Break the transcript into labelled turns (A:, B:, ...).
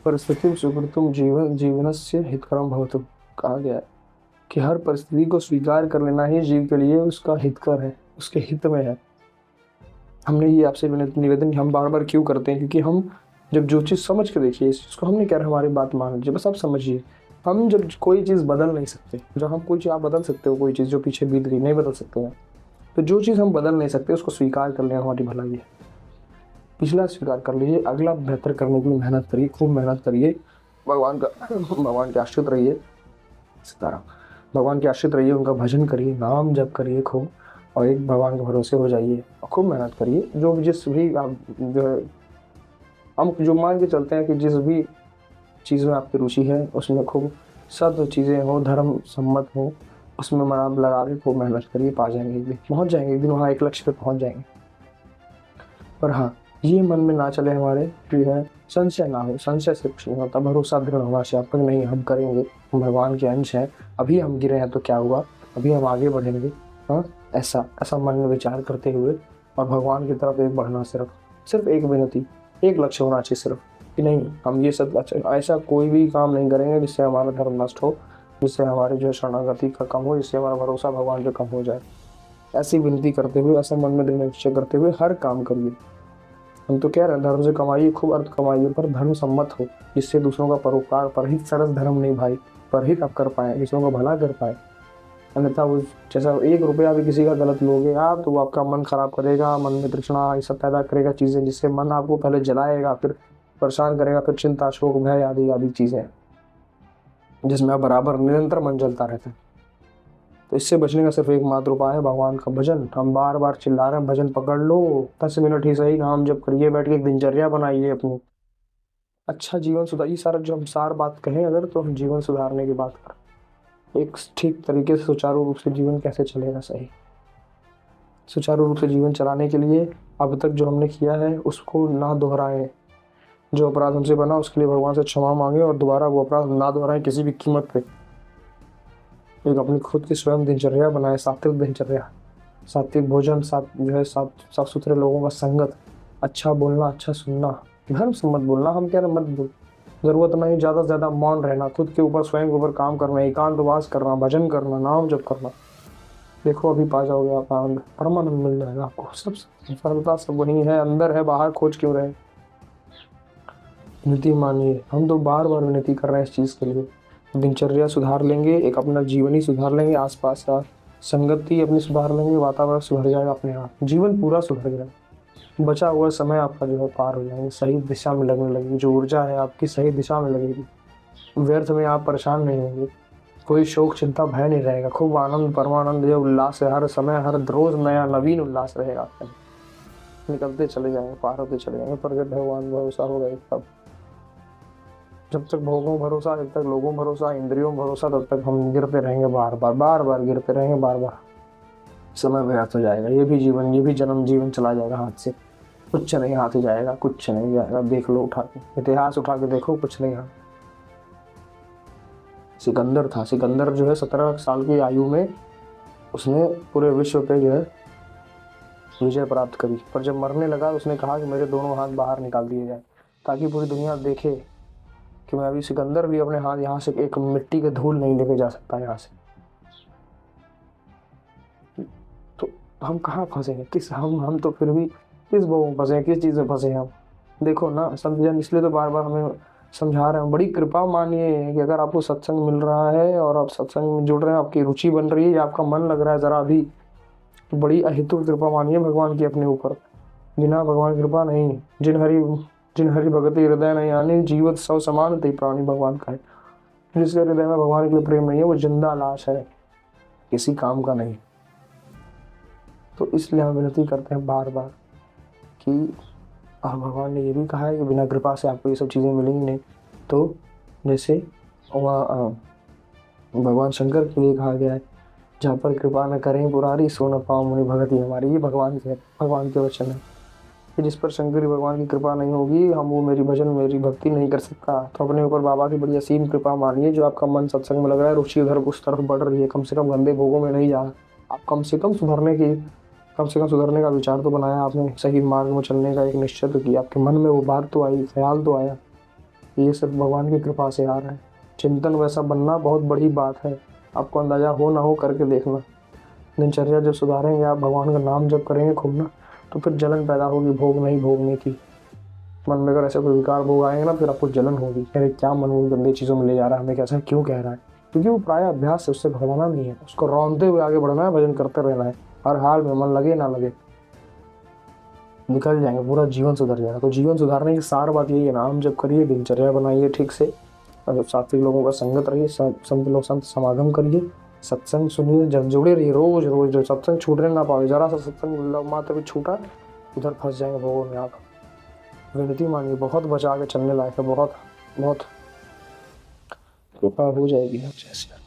A: परिस्थितिं स्वीकर्तुं जीवनस्य हितकरं भवतु। कहा गया है कि हर परिस्थिति को स्वीकार कर लेना ही जीव के लिए उसका हितकर है, उसके हित में है। हमने ये आपसे निवेदन हम बार बार क्यों करते हैं, क्योंकि हम जब जो चीज़ समझ के देखिए, इस चीज़ को हम नहीं कह रहे हमारी बात मान लीजिए, बस आप समझिए। हम जब कोई चीज़ बदल नहीं सकते, जब हम कोई चीज़, आप बदल सकते हो कोई चीज़ जो पीछे बीत गई, नहीं बदल सकते हैं, तो जो चीज़ हम बदल नहीं सकते उसको स्वीकार कर लेना हमारी भलाई है। पिछला स्वीकार कर लीजिए, अगला बेहतर करने के लिए मेहनत करिए, खूब मेहनत करिए, भगवान के आश्रित रहिए। सीताराम। भगवान के आश्रित रहिए, उनका भजन करिए, नाम जप करिए खूब, और एक भगवान के भरोसे हो जाइए और खूब मेहनत करिए। जो जिस भी आप जो है, हम जो मान के चलते हैं कि जिस भी चीज़ में आपकी रुचि है उसमें खूब सद चीज़ें हो, धर्म सम्मत हो, उसमें मन आप लगा के खूब मेहनत करिए, पा जाएंगे एक दिन, पहुँच जाएंगे एक दिन वहाँ, एक लक्ष्य पे पहुँच जाएंगे। पर हाँ, ये मन में ना चले हमारे कि है संशय ना हो, संशय से कुछ नहीं होता, भरोसा दृढ़ होना चाहिए आपका, नहीं हम करेंगे, हम भगवान के अंश हैं, अभी हम गिरे हैं तो क्या हुआ, अभी हम आगे बढ़ेंगे। हाँ, ऐसा ऐसा मन में विचार करते हुए और भगवान की तरफ एक बढ़ना, सिर्फ एक विनती, एक लक्ष्य होना चाहिए सिर्फ, कि नहीं हम ये सब ऐसा कोई भी काम नहीं करेंगे जिससे हमारा धर्म नष्ट हो, जिससे हमारे जो शरणागति का कम हो, जिससे हमारा भरोसा भगवान पे कम हो जाए। ऐसी विनती करते हुए, ऐसा मन में दृढ़ निश्चय करते हुए हर काम करिए। हम तो कह रहे हैं धर्म से कमाइए, खूब अर्थ कमाइए, पर धर्म सम्मत हो, जिससे दूसरों का परोपकार, परहित सरस धर्म नहीं भाई, परहित आप कर पाए, दूसरों का भला कर पाए। अन्यथा वो जैसा 1 रुपया भी किसी का गलत लोगे आप, तो वो आपका मन खराब करेगा, मन में तृष्णा ये सब पैदा करेगा चीज़ें, जिससे मन आपको पहले जलाएगा, फिर परेशान करेगा, फिर चिंता शोक भय आदि आदि चीज़ें, जिसमें आप बराबर निरंतर मन जलता रहता है। तो इससे बचने का सिर्फ एकमात्र उपाय है भगवान का भजन। हम बार बार चिल्ला रहे हैं भजन पकड़ लो, 10 मिनट ही सही नाम जप करिए, बैठ के एक दिनचर्या बनाइए अपनी, अच्छा जीवन सुधार। ये सारा जो हम सार बात कहें अगर, तो हम जीवन सुधारने की बात कर, एक ठीक तरीके से सुचारू रूप से जीवन कैसे चलेगा सही। सुचारू रूप से जीवन चलाने के लिए अब तक जो हमने किया है उसको ना दोहराएं, जो अपराध हमसे बना उसके लिए भगवान से क्षमा मांगे और दोबारा वो अपराध ना दोहराएं किसी भी कीमत पे। एक अपनी खुद की स्वयं दिनचर्या बनाए, सात्विक दिनचर्या, सात्विक भोजन, साफ सुथरे लोगों का संगत, अच्छा बोलना, अच्छा सुनना, धर्म से मत बोलना, हम कह रहे मत बोल, जरूरत नहीं, ज़्यादा से ज़्यादा मौन रहना, खुद के ऊपर स्वयं के ऊपर काम करना, एकांतवास करना, भजन करना, नाम जप करना। देखो अभी पा जाओगे आप आनंद, परमानंद मिल जाएगा आपको। सब सरलता सब वही है, अंदर है, बाहर खोज क्यों रहे। विनती मानिए, हम तो बार बार विनती कर रहे हैं इस चीज़ के लिए। दिनचर्या सुधार लेंगे, एक अपना जीवन ही सुधार लेंगे, आसपास का संगति अपनी सुधार लेंगे, वातावरण सुधर जाएगा अपने आप, जीवन पूरा सुधर जाएगा। बचा हुआ समय आपका जो है पार हो जाएंगे, सही दिशा में लगने लगेगी, जो ऊर्जा है आपकी सही दिशा में लगेगी, व्यर्थ में आप परेशान नहीं होंगे, कोई शोक चिंता भय नहीं रहेगा, खूब आनंद परमानंद जो उल्लास है, हर समय हर रोज नया नवीन उल्लास रहेगा आपका। निकलते चले जाएंगे, पार होते चले जाएंगे, पर जब भगवान भरोसा होगा तब, जब तक भोगों भरोसा, जब तक लोगों भरोसा, इंद्रियों भरोसा, तब तक हम गिरते रहेंगे, बार बार गिरते रहेंगे, बार बार समय व्यर्थ हो जाएगा। ये भी जीवन, ये भी जन्म जीवन चला जाएगा हाथ से, कुछ नहीं हाथ ही जाएगा, कुछ नहीं जाएगा। देख लो उठा के इतिहास उठा के देखो, कुछ नहीं हाथ। सिकंदर था, सिकंदर जो है 17 साल की आयु में उसने पूरे विश्व पे जो है विजय प्राप्त करी, पर जब मरने लगा उसने कहा कि मेरे दोनों हाथ बाहर निकाल दिए जाए, ताकि पूरी दुनिया देखे कि मैं अभी सिकंदर भी अपने हाथ यहाँ से एक मिट्टी के धूल नहीं लेके जा सकता यहाँ से। तो हम कहाँ फंसे हैं, किस हम तो फिर भी किस वो फंसे हैं, किस चीज़ में फंसे हैं हम। देखो ना, समझन इसलिए तो बार बार हमें समझा रहे हैं, बड़ी कृपा मानिए कि अगर आपको सत्संग मिल रहा है और आप सत्संग में जुड़ रहे हैं, आपकी रुचि बन रही है या आपका मन लग रहा है जरा भी, तो बड़ी अहेतुक कृपा मानिए भगवान की अपने ऊपर। बिना भगवान की कृपा नहीं, जिन हरि भगति हृदय नहीं आनी, जीवत सौ समान ते प्राणी, भगवान का है। जिसके हृदय में भगवान के लिए प्रेम नहीं है वो जिंदा लाश है, किसी काम का नहीं। तो इसलिए हम विनती करते हैं बार बार कि भगवान ने ये भी कहा है कि बिना कृपा से आपको ये सब चीज़ें मिलेंगी नहीं। तो जैसे वहाँ भगवान शंकर के लिए कहा गया है, जहाँ पर कृपा न करें पुरारी सो न पाओ मुनि भगति हमारी। ये भगवान के वचन है कि जिस पर शंकर भगवान की कृपा नहीं होगी, हम वो मेरी भजन मेरी भक्ति नहीं कर सकता। तो अपने ऊपर बाबा की बड़ी असीम कृपा मानिए, जो आपका मन सत्संग में लग रहा है, रुचि उधर उस तरफ बढ़ रही है, कम से कम गंदे भोगों में नहीं जा, आप कम से कम सुधरने का विचार तो बनाया आपने, सही मार्ग में चलने का एक निश्चय तो किया, आपके मन में वो बात तो आई, ख्याल तो आया। ये सिर्फ भगवान की कृपा से आ रहा है। चिंतन वैसा बनना बहुत बड़ी बात है, आपको अंदाजा हो ना हो करके देखना। दिनचर्या जब सुधारेंगे आप, भगवान का नाम जब करेंगे खूब ना, तो फिर जलन पैदा होगी भोग नहीं भोगने की। मन में अगर ऐसे कोई विकार भोग आएंगे ना, फिर आपको जलन होगी, अरे क्या मन वो गंदी चीज़ों में ले जा रहा है, हमें कैसा क्यों कह रहा है। क्योंकि वो प्राय अभ्यास है, उससे भगवाना नहीं है, उसको रौंदते हुए आगे बढ़ना है, भजन करते रहना है, हर हाल में मन लगे ना लगे निकल जाएंगे, पूरा जीवन सुधर जाएगा। तो जीवन सुधारने की सार बात यही है, नाम जब करिए, दिनचर्या बनाइए ठीक से, और सात्विक लोगों का संगत रहिए, संत लोग संत समागम करिए, सत्संग सुनिए, जब जुड़े रहिए रोज रोज। जो सत्संग छूटने ना पावे, जरा सा सत्संग मात्र भी छूटा, उधर फंस जाएंगे भगवान में आप। विनती मांगिए, बहुत बचा के चलने लायक है, बहुत बहुत कृपा हो जाएगी आप जैसे।